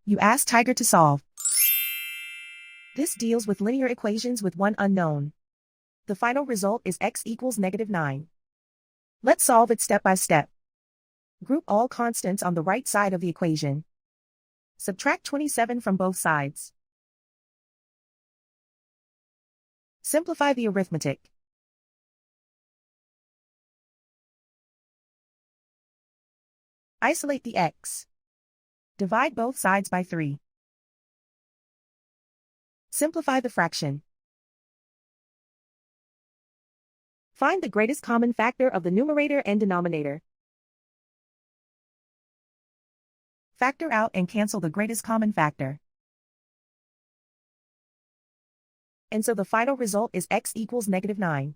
You ask Tiger to solve. This deals with linear equations with one unknown. The final result is x equals -9. Let's solve it step by step. Group all constants on the right side of the equation. Subtract 27 from both sides. Simplify the arithmetic. Isolate the x. Divide both sides by 3. Simplify the fraction. Find the greatest common factor of the numerator and denominator. Factor out and cancel the greatest common factor. And so the final result is x equals -9.